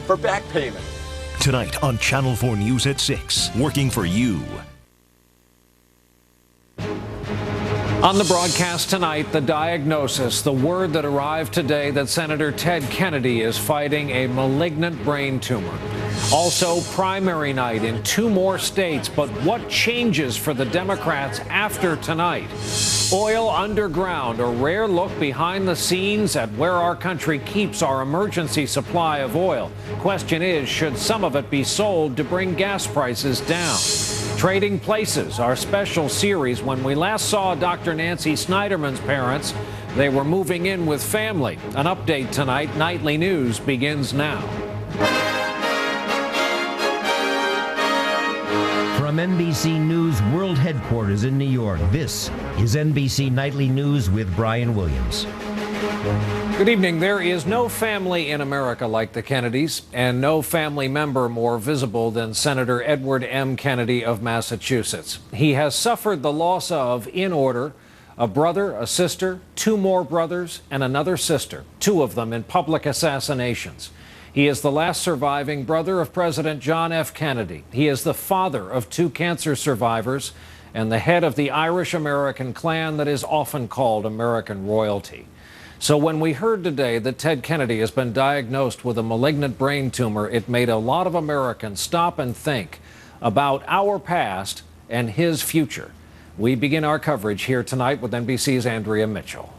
for back payment. Tonight on Channel 4 News at 6, working for you. On the broadcast tonight, the diagnosis, the word that arrived today that Senator Ted Kennedy is fighting a malignant brain tumor. Also, primary night in 2 more states. But what changes for the Democrats after tonight? Oil underground, a rare look behind the scenes at where our country keeps our emergency supply of oil. Question is, should some of it be sold to bring gas prices down? Trading Places, our special series. When we last saw Dr. Nancy Snyderman's parents, they were moving in with family. An update tonight. Nightly News begins now. From NBC News World Headquarters in New York, this is NBC Nightly News with Brian Williams. Good evening. There is no family in America like the Kennedys, and no family member more visible than Senator Edward M. Kennedy of Massachusetts. He has suffered the loss of, in order, a brother, a sister, 2 more brothers, and another sister, 2 of them in public assassinations. He is the last surviving brother of President John F. Kennedy. He is the father of 2 cancer survivors and the head of the Irish-American clan that is often called American royalty. So when we heard today that Ted Kennedy has been diagnosed with a malignant brain tumor, it made a lot of Americans stop and think about our past and his future. We begin our coverage here tonight with NBC's Andrea Mitchell.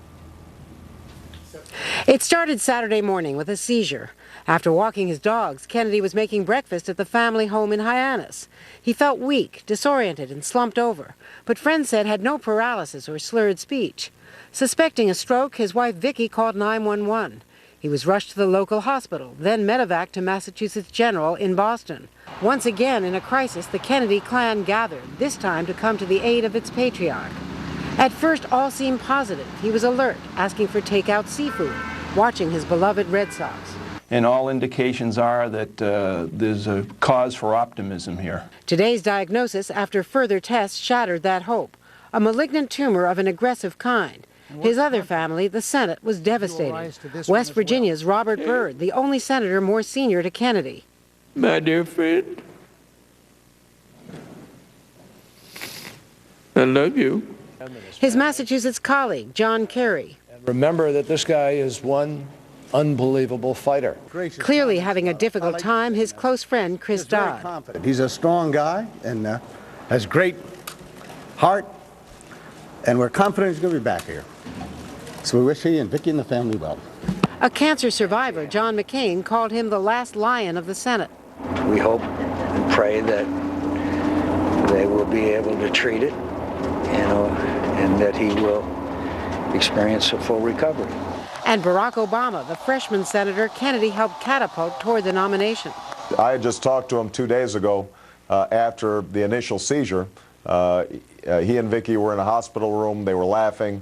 It started Saturday morning with a seizure. After walking his dogs, Kennedy was making breakfast at the family home in Hyannis. He felt weak, disoriented, and slumped over, but friends said had no paralysis or slurred speech. Suspecting a stroke, his wife Vicki called 911. He was rushed to the local hospital, then medevac to Massachusetts General in Boston. Once again, in a crisis, the Kennedy clan gathered, this time to come to the aid of its patriarch. At first, all seemed positive. He was alert, asking for takeout seafood, watching his beloved Red Sox. And all indications are that there's a cause for optimism here. Today's diagnosis, after further tests, shattered that hope. A malignant tumor of an aggressive kind. His other family, the Senate, was devastated. West Virginia's Robert Byrd, the only senator more senior to Kennedy. My dear friend, I love you. His Massachusetts colleague, John Kerry. Remember that this guy is one unbelievable fighter. Clearly having a difficult time, his close friend, Chris Dodd. He's a strong guy and has great heart, and we're confident he's going to be back here. So we wish he and Vicki and the family well. A cancer survivor, John McCain, called him the last lion of the Senate. We hope and pray that they will be able to treat it, and that he will experience a full recovery. And Barack Obama, the freshman senator Kennedy helped catapult toward the nomination. I had just talked to him 2 days ago after the initial seizure. He and Vicki were in a hospital room. They were laughing.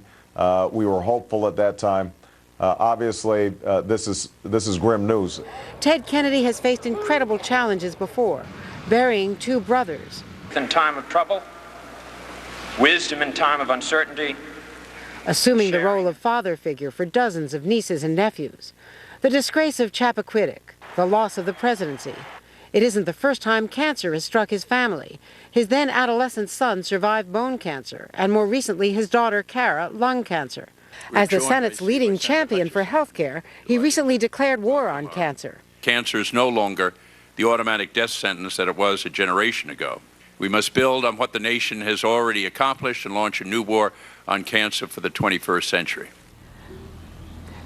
We were hopeful at that time. Obviously, this is grim news. Ted Kennedy has faced incredible challenges before, burying 2 brothers. In time of trouble, wisdom in time of uncertainty. Assuming the role of father figure for dozens of nieces and nephews. The disgrace of Chappaquiddick, the loss of the presidency. It isn't the first time cancer has struck his family. His then adolescent son survived bone cancer, and more recently his daughter Cara, lung cancer. As the Senate's leading champion for health care, he recently declared war on cancer. Cancer is no longer the automatic death sentence that it was a generation ago. We must build on what the nation has already accomplished and launch a new war on cancer for the 21st century.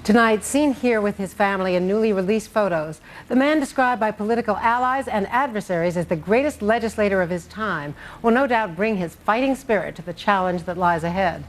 Tonight, seen here with his family in newly released photos, the man described by political allies and adversaries as the greatest legislator of his time will no doubt bring his fighting spirit to the challenge that lies ahead.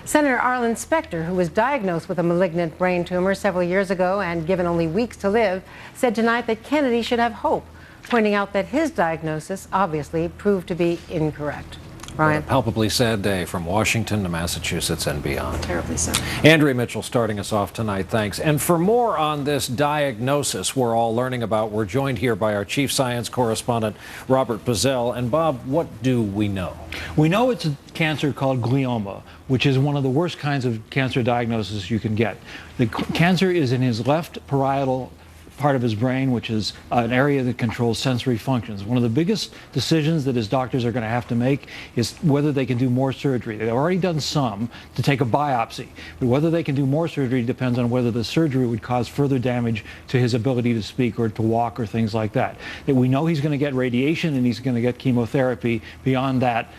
Senator Arlen Specter, who was diagnosed with a malignant brain tumor several years ago and given only weeks to live, said tonight that Kennedy should have hope, pointing out that his diagnosis obviously proved to be incorrect. Ryan. A palpably sad day from Washington to Massachusetts and beyond. Terribly sad. Andrea Mitchell starting us off tonight, thanks. And for more on this diagnosis we're all learning about, we're joined here by our chief science correspondent, Robert Bazell. And Bob, what do we know? We know it's a cancer called glioma, which is one of the worst kinds of cancer diagnosis you can get. The cancer is in his left parietal part of his brain, which is an area that controls sensory functions. One of the biggest decisions that his doctors are going to have to make is whether they can do more surgery. They've already done some to take a biopsy, but whether they can do more surgery depends on whether the surgery would cause further damage to his ability to speak or to walk or things like that. That we know he's going to get radiation and he's going to get chemotherapy. Beyond that,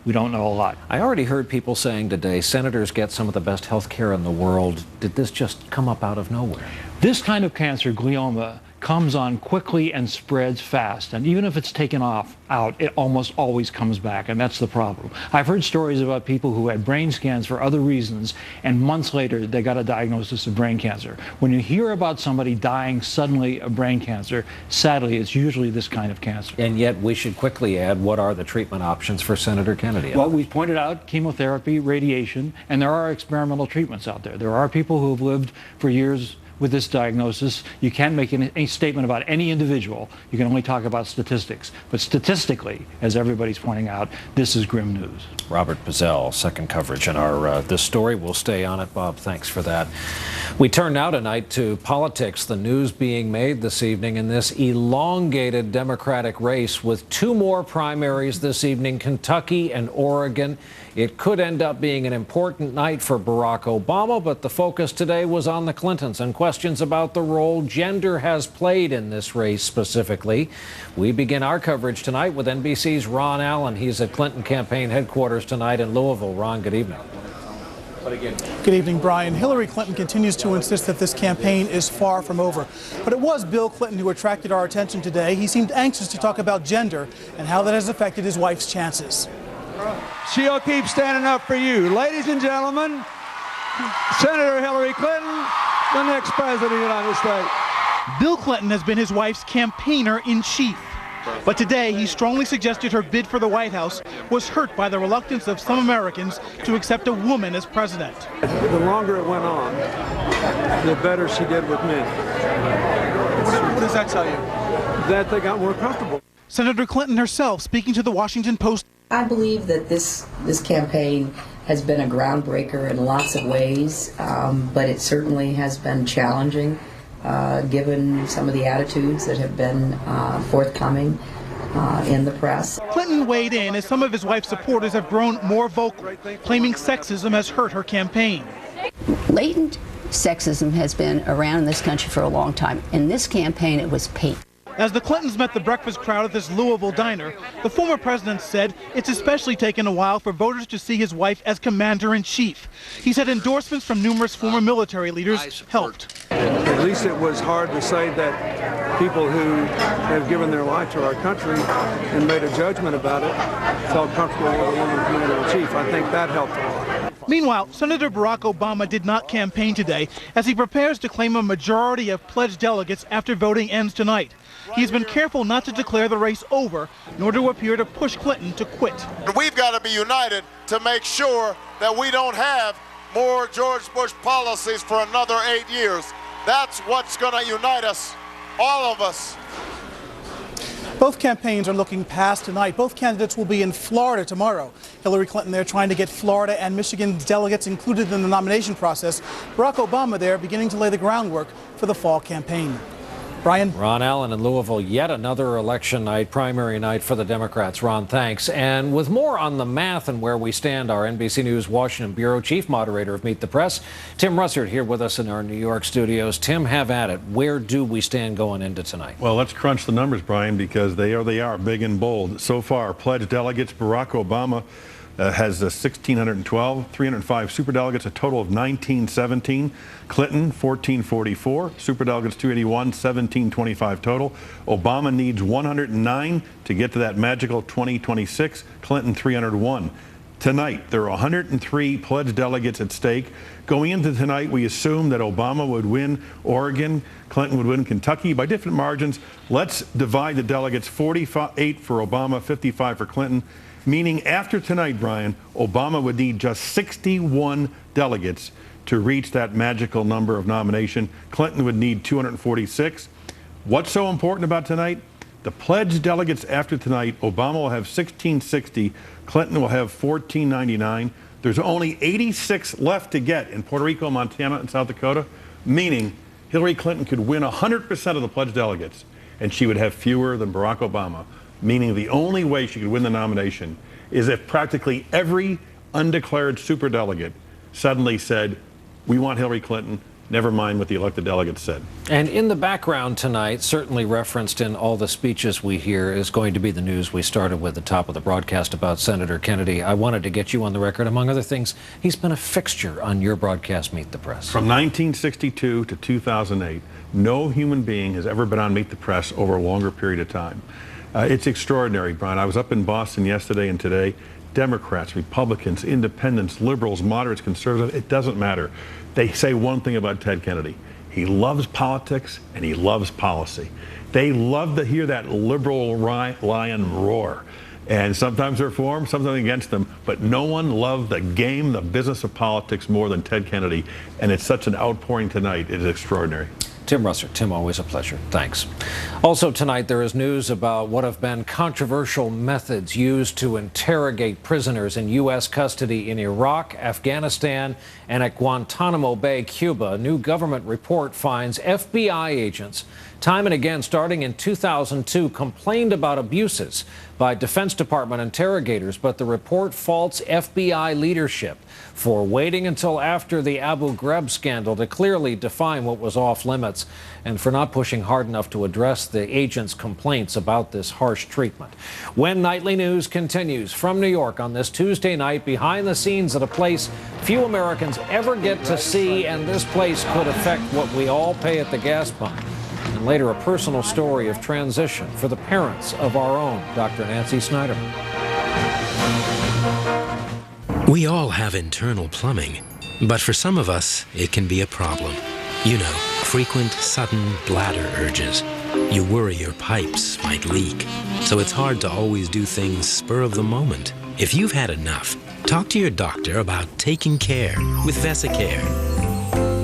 we don't know a lot. I already heard people saying today, senators get some of the best health care in the world. Did this just come up out of nowhere? This kind of cancer, glioma, comes on quickly and spreads fast. And even if it's taken out, it almost always comes back, and that's the problem. I've heard stories about people who had brain scans for other reasons, and months later they got a diagnosis of brain cancer. When you hear about somebody dying suddenly of brain cancer, sadly, it's usually this kind of cancer. And yet we should quickly add, what are the treatment options for Senator Kennedy? Well, we pointed out chemotherapy, radiation, and there are experimental treatments out there. There are people who have lived for years with this diagnosis. You can't make any statement about any individual. You can only talk about statistics. But statistically, as everybody's pointing out, this is grim news. Robert Pizzell, second coverage in our this story. We'll stay on it, Bob. Thanks for that. We turn now tonight to politics. The news being made this evening in this elongated Democratic race with two more primaries this evening, Kentucky and Oregon. It could end up being an important night for Barack Obama, but the focus today was on the Clintons and questions about the role gender has played in this race specifically. We begin our coverage tonight with NBC's Ron Allen. He's at Clinton campaign headquarters tonight in Louisville. Ron, good evening. Good evening, Brian. Hillary Clinton continues to insist that this campaign is far from over. But it was Bill Clinton who attracted our attention today. He seemed anxious to talk about gender and how that has affected his wife's chances. She'll keep standing up for you. Ladies and gentlemen, Senator Hillary Clinton, the next president of the United States. Bill Clinton has been his wife's campaigner-in-chief. But today, he strongly suggested her bid for the White House was hurt by the reluctance of some Americans to accept a woman as president. The longer it went on, the better she did with men. What does that tell you? That they got more comfortable. Senator Clinton herself speaking to the Washington Post. I believe that this campaign has been a groundbreaker in lots of ways, but it certainly has been challenging given some of the attitudes that have been forthcoming in the press. Clinton weighed in as some of his wife's supporters have grown more vocal, claiming sexism has hurt her campaign. Latent sexism has been around in this country for a long time. In this campaign, it was painful. As the Clintons met the breakfast crowd at this Louisville diner, the former president said it's especially taken a while for voters to see his wife as commander-in-chief. He said endorsements from numerous former military leaders helped. At least it was hard to say that people who have given their life to our country and made a judgment about it felt comfortable with a woman commander-in-chief. I think that helped a lot. Meanwhile, Senator Barack Obama did not campaign today as he prepares to claim a majority of pledged delegates after voting ends tonight. He's been careful not to declare the race over, nor to appear to push Clinton to quit. We've got to be united to make sure that we don't have more George Bush policies for another 8 years. That's what's going to unite us, all of us. Both campaigns are looking past tonight. Both candidates will be in Florida tomorrow. Hillary Clinton there trying to get Florida and Michigan delegates included in the nomination process. Barack Obama there beginning to lay the groundwork for the fall campaign. Brian? Ron Allen in Louisville, yet another election night, primary night for the Democrats. Ron, thanks. And with more on the math and where we stand, our NBC News Washington Bureau Chief Moderator of Meet the Press, Tim Russert, here with us in our New York studios. Tim, have at it. Where do we stand going into tonight? Well, let's crunch the numbers, Brian, because they are big and bold. So far, pledged delegates, Barack Obama has 1,612, 305 superdelegates, a total of 1917. Clinton, 1,444, superdelegates 281, 1,725 total. Obama needs 109 to get to that magical 2026. Clinton, 301. Tonight, there are 103 pledged delegates at stake. Going into tonight, we assume that Obama would win Oregon, Clinton would win Kentucky by different margins. Let's divide the delegates, 48 for Obama, 55 for Clinton. Meaning after tonight, Brian, Obama would need just 61 delegates to reach that magical number of nomination. Clinton would need 246. What's so important about tonight? The pledged delegates after tonight, Obama will have 1,660, Clinton will have 1,499. There's only 86 left to get in Puerto Rico, Montana, and South Dakota, meaning Hillary Clinton could win 100% of the pledged delegates, and she would have fewer than Barack Obama, meaning the only way she could win the nomination is if practically every undeclared superdelegate suddenly said, we want Hillary Clinton, never mind what the elected delegates said. And in the background tonight, certainly referenced in all the speeches we hear, is going to be the news we started with at the top of the broadcast about Senator Kennedy. I wanted to get you on the record. Among other things, he's been a fixture on your broadcast, Meet the Press. From 1962 to 2008, no human being has ever been on Meet the Press over a longer period of time. It's extraordinary, Brian. I was up in Boston yesterday and today. Democrats, Republicans, independents, liberals, moderates, conservatives, it doesn't matter. They say one thing about Ted Kennedy. He loves politics and he loves policy. They love to hear that liberal lion roar. And sometimes they're for him, sometimes against them. But no one loved the game, the business of politics more than Ted Kennedy. And it's such an outpouring tonight. It is extraordinary. Tim Russer. Tim, always a pleasure. Thanks. Also tonight, there is news about what have been controversial methods used to interrogate prisoners in U.S. custody in Iraq, Afghanistan, and at Guantanamo Bay, Cuba. A new government report finds FBI agents, time and again starting in 2002, complained about abuses by Defense Department interrogators, but the report faults FBI leadership for waiting until after the Abu Ghraib scandal to clearly define what was off limits and for not pushing hard enough to address the agents' complaints about this harsh treatment. When Nightly News continues from New York on this Tuesday night, behind the scenes at a place few Americans ever get to see, and this place could affect what we all pay at the gas pump. And later, a personal story of transition for the parents of our own Dr. Nancy Snyder. We all have internal plumbing, but for some of us, it can be a problem. You know, frequent, sudden bladder urges. You worry your pipes might leak, so it's hard to always do things spur of the moment. If you've had enough, talk to your doctor about taking care with Vesicare.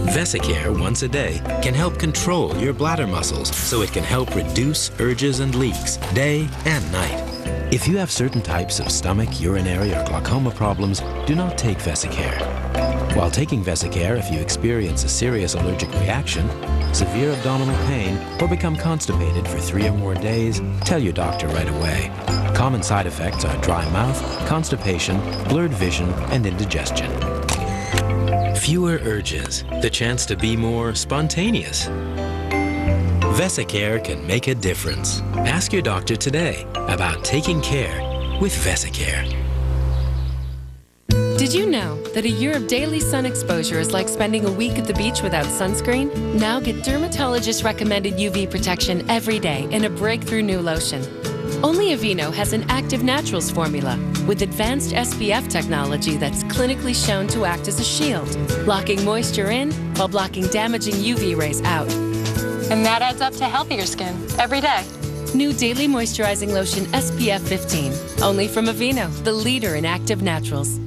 Vesicare once a day can help control your bladder muscles so it can help reduce urges and leaks day and night. If you have certain types of stomach, urinary, or glaucoma problems, do not take Vesicare. While taking Vesicare, if you experience a serious allergic reaction, severe abdominal pain, or become constipated for 3 or more days, tell your doctor right away. Common side effects are dry mouth, constipation, blurred vision, and indigestion. Fewer urges, the chance to be more spontaneous. Vesicare can make a difference. Ask your doctor today about taking care with Vesicare. Did you know that a year of daily sun exposure is like spending a week at the beach without sunscreen? Now get dermatologist-recommended UV protection every day in a breakthrough new lotion. Only Aveeno has an active naturals formula with advanced SPF technology that's clinically shown to act as a shield, locking moisture in while blocking damaging UV rays out. And that adds up to healthier skin every day. New daily moisturizing lotion SPF 15, only from Aveeno, the leader in active naturals.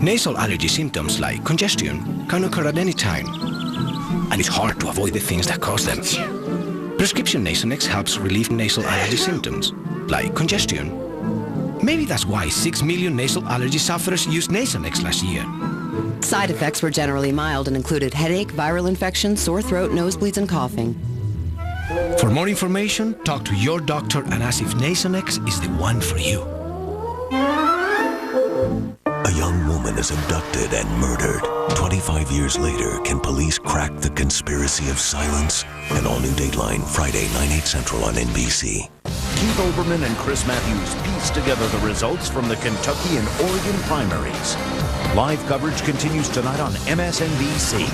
Nasal allergy symptoms like congestion can occur at any time, and it's hard to avoid the things that cause them. Prescription Nasonex helps relieve nasal allergy symptoms, like congestion. Maybe that's why 6 million nasal allergy sufferers used Nasonex last year. Side effects were generally mild and included headache, viral infection, sore throat, nosebleeds, and coughing. For more information, talk to your doctor and ask if Nasonex is the one for you. A young woman is abducted and murdered. 25 years later, can police crack the conspiracy of silence? An all-new Dateline, Friday, 9/8 Central on NBC. Keith Olbermann and Chris Matthews piece together the results from the Kentucky and Oregon primaries. Live coverage continues tonight on MSNBC.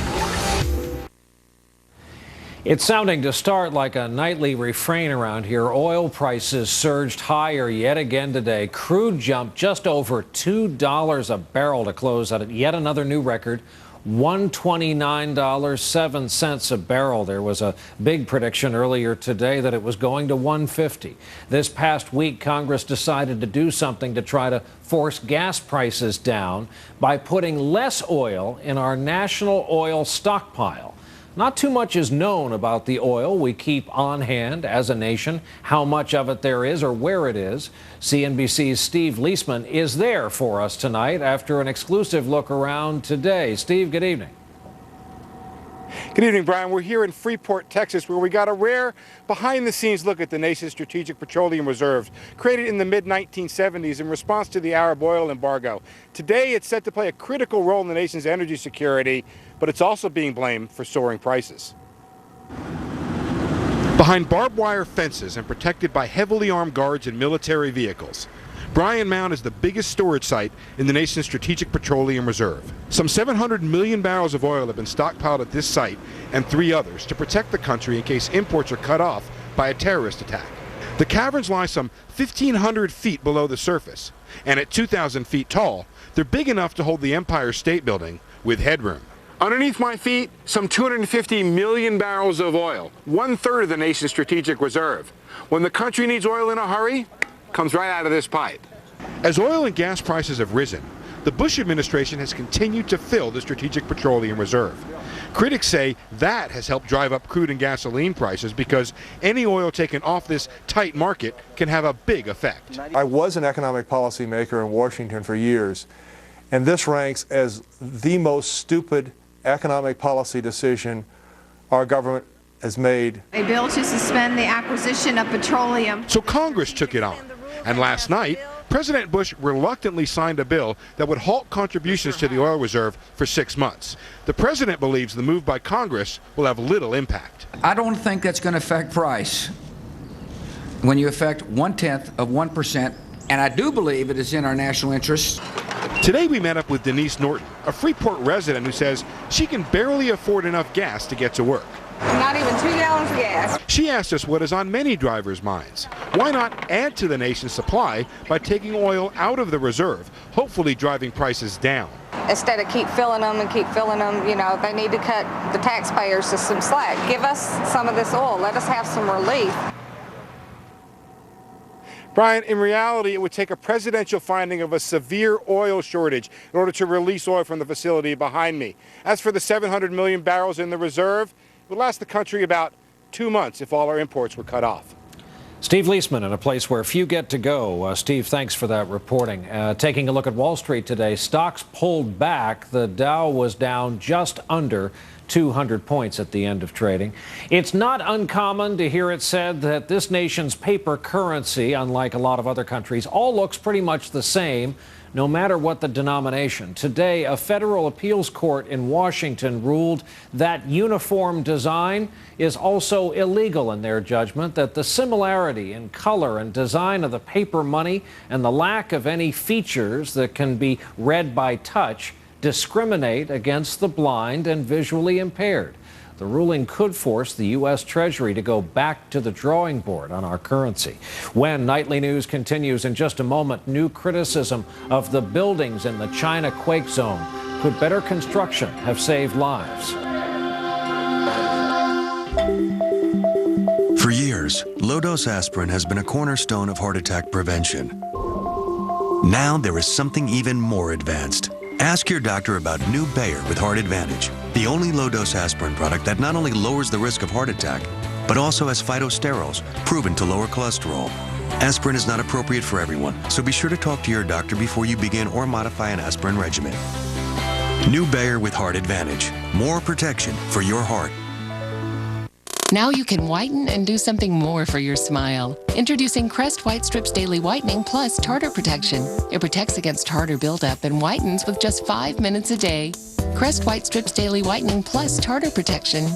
It's sounding to start like a nightly refrain around here. Oil prices surged higher yet again today. Crude jumped just over $2 a barrel to close at yet another new record, $129.07 a barrel. There was a big prediction earlier today that it was going to $150. This past week, Congress decided to do something to try to force gas prices down by putting less oil in our national oil stockpile. Not too much is known about the oil we keep on hand as a nation, how much of it there is or where it is. CNBC's Steve Leisman is there for us tonight after an exclusive look around today. Steve, good evening. Good evening, Brian. We're here in Freeport, Texas, where we got a rare behind-the-scenes look at the nation's Strategic Petroleum Reserve, created in the mid-1970s in response to the Arab oil embargo. Today, it's set to play a critical role in the nation's energy security, but it's also being blamed for soaring prices. Behind barbed wire fences and protected by heavily armed guards and military vehicles, Bryan Mound is the biggest storage site in the nation's Strategic Petroleum Reserve. Some 700 million barrels of oil have been stockpiled at this site and 3 others to protect the country in case imports are cut off by a terrorist attack. The caverns lie some 1,500 feet below the surface, and at 2,000 feet tall, they're big enough to hold the Empire State Building with headroom. Underneath my feet, some 250 million barrels of oil, 1/3 of the nation's strategic reserve. When the country needs oil in a hurry, comes right out of this pipe. As oil and gas prices have risen, the Bush administration has continued to fill the Strategic Petroleum Reserve. Critics say that has helped drive up crude and gasoline prices because any oil taken off this tight market can have a big effect. I was an economic policy maker in Washington for years, and this ranks as the most stupid economic policy decision our government has made. A bill to suspend the acquisition of petroleum. So Congress took it on. And last night, President Bush reluctantly signed a bill that would halt contributions to the oil reserve for 6 months. The president believes the move by Congress will have little impact. I don't think that's going to affect price when you affect 1/10 of 1%, and I do believe it is in our national interest. Today we met up with Denise Norton, a Freeport resident who says she can barely afford enough gas to get to work. Not even 2 gallons of gas. She asked us what is on many drivers' minds. Why not add to the nation's supply by taking oil out of the reserve, hopefully driving prices down? Instead of keep filling them, you know, they need to cut the taxpayers some slack. Give us some of this oil. Let us have some relief. Brian, in reality, it would take a presidential finding of a severe oil shortage in order to release oil from the facility behind me. As for the 700 million barrels in the reserve, it would last the country about 2 months if all our imports were cut off. Steve Leisman in a place where few get to go. Steve, thanks for that reporting. Taking a look at Wall Street today, stocks pulled back. The Dow was down just under 200 points at the end of trading. It's not uncommon to hear it said that this nation's paper currency, unlike a lot of other countries, all looks pretty much the same, no matter what the denomination. Today, a federal appeals court in Washington ruled that uniform design is also illegal in their judgment, that the similarity in color and design of the paper money and the lack of any features that can be read by touch discriminate against the blind and visually impaired. The ruling could force the U.S. Treasury to go back to the drawing board on our currency. When Nightly News continues in just a moment, new criticism of the buildings in the China quake zone. Could better construction have saved lives? For years, low-dose aspirin has been a cornerstone of heart attack prevention. Now there is something even more advanced. Ask your doctor about New Bayer with Heart Advantage, the only low-dose aspirin product that not only lowers the risk of heart attack, but also has phytosterols proven to lower cholesterol. Aspirin is not appropriate for everyone, so be sure to talk to your doctor before you begin or modify an aspirin regimen. New Bayer with Heart Advantage, more protection for your heart. Now you can whiten and do something more for your smile. Introducing Crest White Strips Daily Whitening Plus Tartar Protection. It protects against tartar buildup and whitens with just 5 minutes a day. Crest White Strips Daily Whitening Plus Tartar Protection.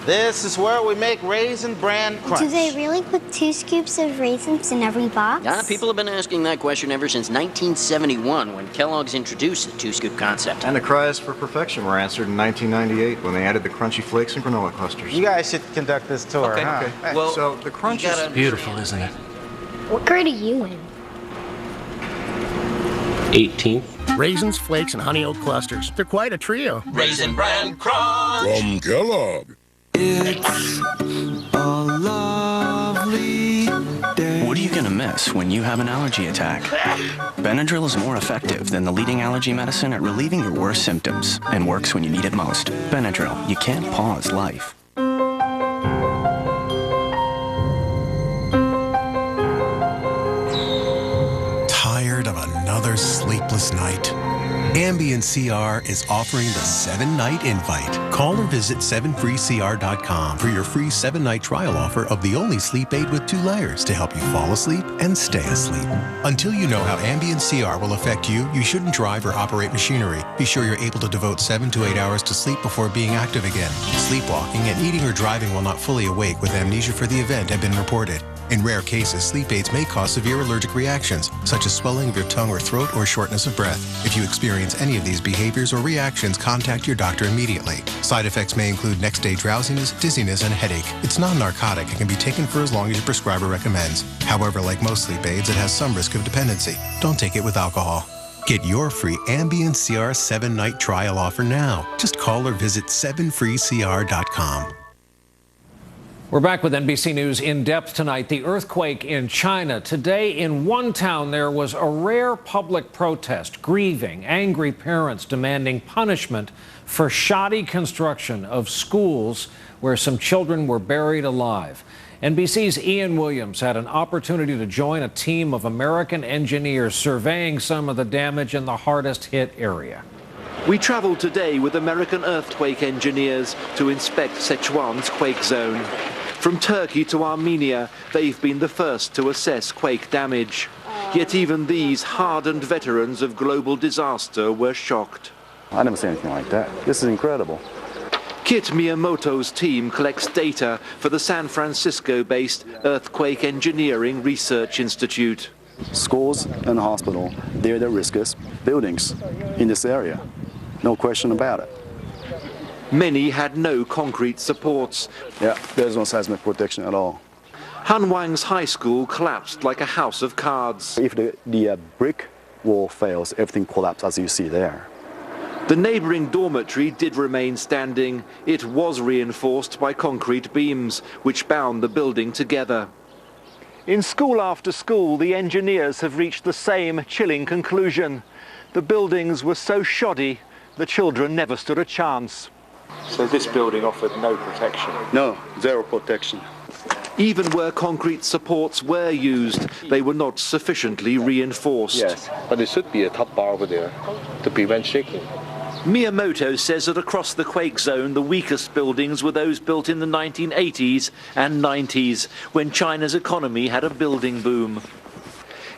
This is where we make Raisin Bran Crunch. Do they really put 2 scoops of raisins in every box? Yeah, people have been asking that question ever since 1971 when Kellogg's introduced the 2-scoop concept. And the cries for perfection were answered in 1998 when they added the crunchy flakes and granola clusters. You guys should conduct this tour, okay, huh? Okay. Well, so the crunch is beautiful, isn't it? What grade are you in? 18th. Raisins, flakes, and honey oat clusters. They're quite a trio. Raisin Bran Crunch! From Kellogg. It's a lovely day. What are you going to miss when you have an allergy attack? Benadryl is more effective than the leading allergy medicine at relieving your worst symptoms and works when you need it most. Benadryl, you can't pause life. Tired of another sleepless night? Ambient CR is offering the 7-night invite. Call or visit 7freecr.com for your free 7-night trial offer of the only sleep aid with 2 layers to help you fall asleep and stay asleep. Until you know how Ambient CR will affect you, you shouldn't drive or operate machinery. Be sure you're able to devote 7 to 8 hours to sleep before being active again. Sleepwalking and eating or driving while not fully awake with amnesia for the event have been reported. In rare cases, sleep aids may cause severe allergic reactions, such as swelling of your tongue or throat or shortness of breath. If you experience any of these behaviors or reactions, contact your doctor immediately. Side effects may include next-day drowsiness, dizziness, and headache. It's non-narcotic and can be taken for as long as your prescriber recommends. However, like most sleep aids, it has some risk of dependency. Don't take it with alcohol. Get your free Ambient CR 7-night trial offer now. Just call or visit 7freecr.com. We're back with NBC News in depth tonight. The earthquake in China. Today, in one town, there was a rare public protest, grieving, angry parents demanding punishment for shoddy construction of schools where some children were buried alive. NBC's Ian Williams had an opportunity to join a team of American engineers surveying some of the damage in the hardest hit area. We traveled today with American earthquake engineers to inspect Sichuan's quake zone. From Turkey to Armenia, they've been the first to assess quake damage. Yet even these hardened veterans of global disaster were shocked. I never seen anything like that. This is incredible. Kit Miyamoto's team collects data for the San Francisco-based Earthquake Engineering Research Institute. Schools and hospital, they're the riskiest buildings in this area. No question about it. Many had no concrete supports. Yeah, there's no seismic protection at all. Han Wang's high school collapsed like a house of cards. If the brick wall fails, everything collapses as you see there. The neighboring dormitory did remain standing. It was reinforced by concrete beams, which bound the building together. In school after school, the engineers have reached the same chilling conclusion. The buildings were so shoddy, the children never stood a chance. So this building offered no protection? No, zero protection. Even where concrete supports were used, they were not sufficiently reinforced. Yes, but there should be a top bar over there to prevent shaking. Miyamoto says that across the quake zone, the weakest buildings were those built in the 1980s and 90s, when China's economy had a building boom.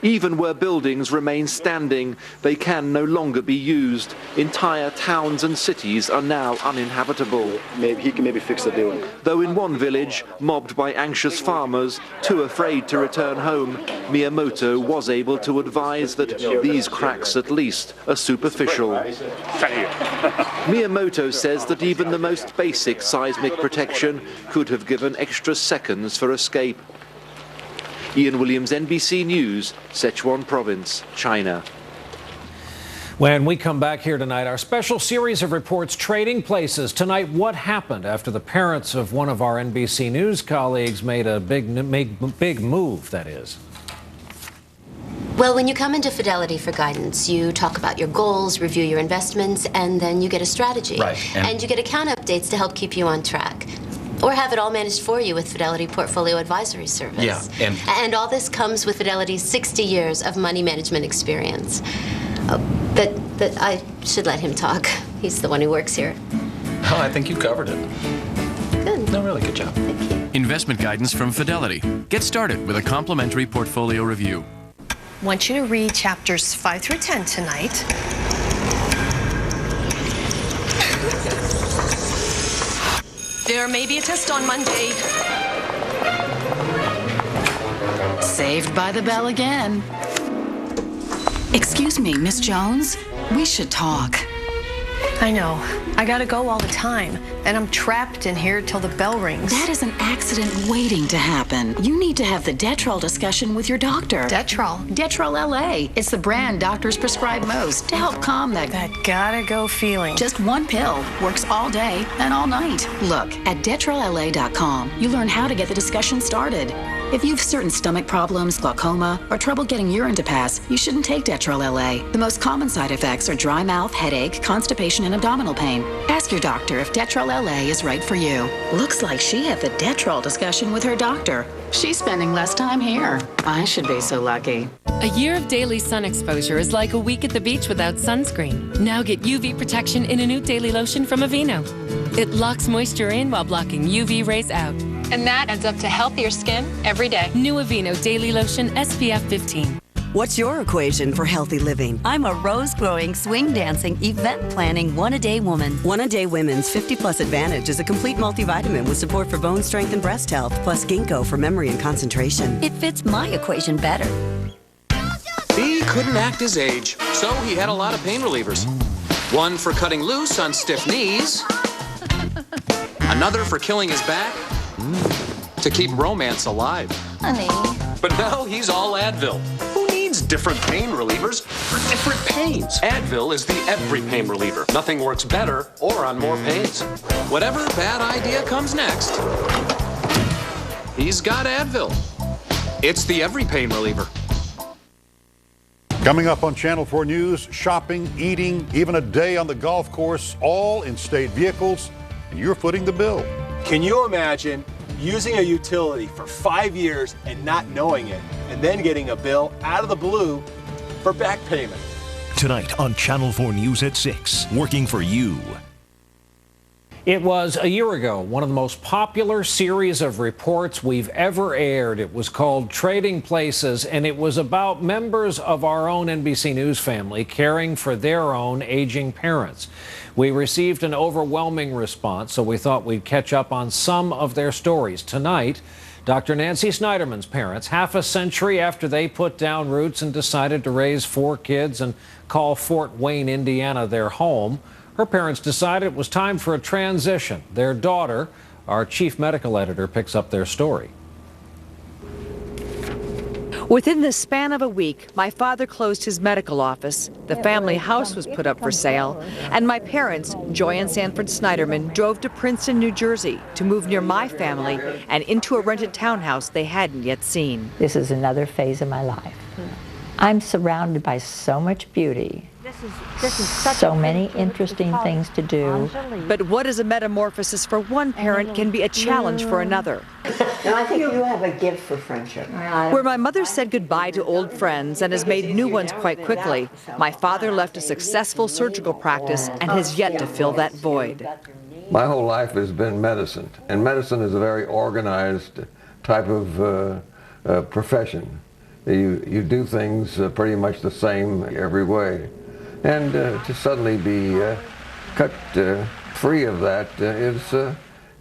Even where buildings remain standing, they can no longer be used. Entire towns and cities are now uninhabitable. He can maybe fix the building. Though in one village, mobbed by anxious farmers, too afraid to return home, Miyamoto was able to advise that these cracks at least are superficial. Miyamoto says that even the most basic seismic protection could have given extra seconds for escape. Ian Williams, NBC News, Sichuan Province, China. When we come back here tonight, our special series of reports trading places. Tonight, what happened after the parents of one of our NBC News colleagues made a big move, that is. Well, when you come into Fidelity for guidance, you talk about your goals, review your investments, and then you get a strategy. Right. And you get account updates to help keep you on track. Or have it all managed for you with Fidelity Portfolio Advisory Service. Yeah, and all this comes with Fidelity's 60 years of money management experience. But I should let him talk. He's the one who works here. Oh, I think you covered it. Good. No, really, good job. Thank you. Investment guidance from Fidelity. Get started with a complimentary portfolio review. I want you to read chapters 5 through 10 tonight. There may be a test on Monday. Saved by the bell again. Excuse me, Miss Jones. We should talk. I know. I gotta go all the time, and I'm trapped in here till the bell rings. That is an accident waiting to happen. You need to have the Detrol discussion with your doctor. Detrol? Detrol LA. It's the brand doctors prescribe most to help calm that gotta go feeling. Just one pill. Works all day and all night. Look, at DetrolLA.com, you learn how to get the discussion started. If you've certain stomach problems, glaucoma, or trouble getting urine to pass, you shouldn't take Detrol LA. The most common side effects are dry mouth, headache, constipation, and abdominal pain. Ask your doctor if Detrol LA is right for you. Looks like she had the Detrol discussion with her doctor. She's spending less time here. I should be so lucky. A year of daily sun exposure is like a week at the beach without sunscreen. Now get UV protection in a new daily lotion from Aveeno. It locks moisture in while blocking UV rays out. And that adds up to healthier skin every day. New Aveeno Daily Lotion SPF 15. What's your equation for healthy living? I'm a rose-growing, swing-dancing, event-planning, one-a-day woman. One-a-day Women's 50-plus Advantage is a complete multivitamin with support for bone strength and breast health, plus ginkgo for memory and concentration. It fits my equation better. He couldn't act his age, so he had a lot of pain relievers. One for cutting loose on stiff knees. Another for killing his back. To keep romance alive. Honey. But now he's all Advil. Who needs different pain relievers for different pains? Advil is the every pain reliever. Nothing works better or on more pains. Whatever bad idea comes next, he's got Advil. It's the every pain reliever. Coming up on Channel 4 News, shopping, eating, even a day on the golf course, all in state vehicles, and you're footing the bill. Can you imagine using a utility for 5 years and not knowing it, and then getting a bill out of the blue for back payment? Tonight on Channel 4 News at 6, working for you. It was a year ago, one of the most popular series of reports we've ever aired. It was called Trading Places, and it was about members of our own NBC News family caring for their own aging parents. We received an overwhelming response, so we thought we'd catch up on some of their stories. Tonight, Dr. Nancy Snyderman's parents, half a century after they put down roots and decided to raise 4 kids and call Fort Wayne, Indiana, their home, her parents decided it was time for a transition. Their daughter, our chief medical editor, picks up their story. Within the span of a week, my father closed his medical office, the family house was put up for sale, and my parents, Joy and Sanford Snyderman, drove to Princeton, New Jersey to move near my family and into a rented townhouse they hadn't yet seen. This is another phase of my life. I'm surrounded by so much beauty. This is So many interesting things to do. But what is a metamorphosis for one parent can be a challenge for another. And I think you have a gift for friendship. Where my mother said goodbye to old friends and has made new ones quite quickly, my father left a successful surgical practice and has yet to fill that void. My whole life has been medicine, and medicine is a very organized type of profession. You do things pretty much the same every way. And to suddenly be cut free of that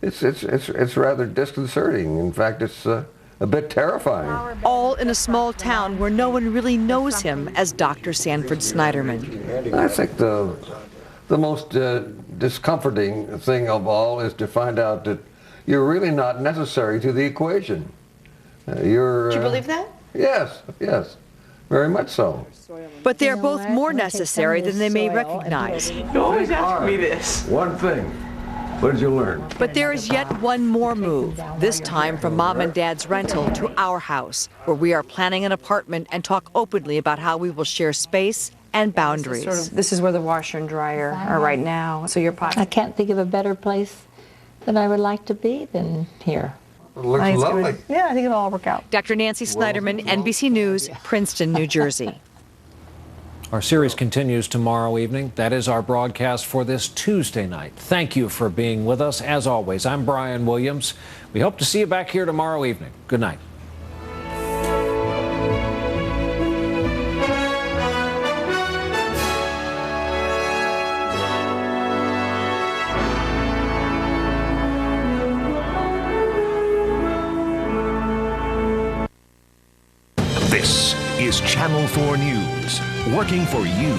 it's rather disconcerting. In fact, it's a bit terrifying. All in a small town where no one really knows him as Dr. Sanford Snyderman. I think the most discomforting thing of all is to find out that you're really not necessary to the equation. Do you believe that? Yes, very much so. But they are both more necessary than they may recognize. You always ask me this. One thing. What did you learn? But there is yet one more move, this time from Mom and Dad's rental to our house, where we are planning an apartment and talk openly about how we will share space and boundaries. This is where the washer and dryer are right now, so your pot. I can't think of a better place that I would like to be than here. It looks lovely. Yeah, I think it'll all work out. Dr. Nancy Snyderman, NBC News, Princeton, New Jersey. Our series continues tomorrow evening. That is our broadcast for this Tuesday night. Thank you for being with us. As always, I'm Brian Williams. We hope to see you back here tomorrow evening. Good night. This is Channel 4 News, working for you.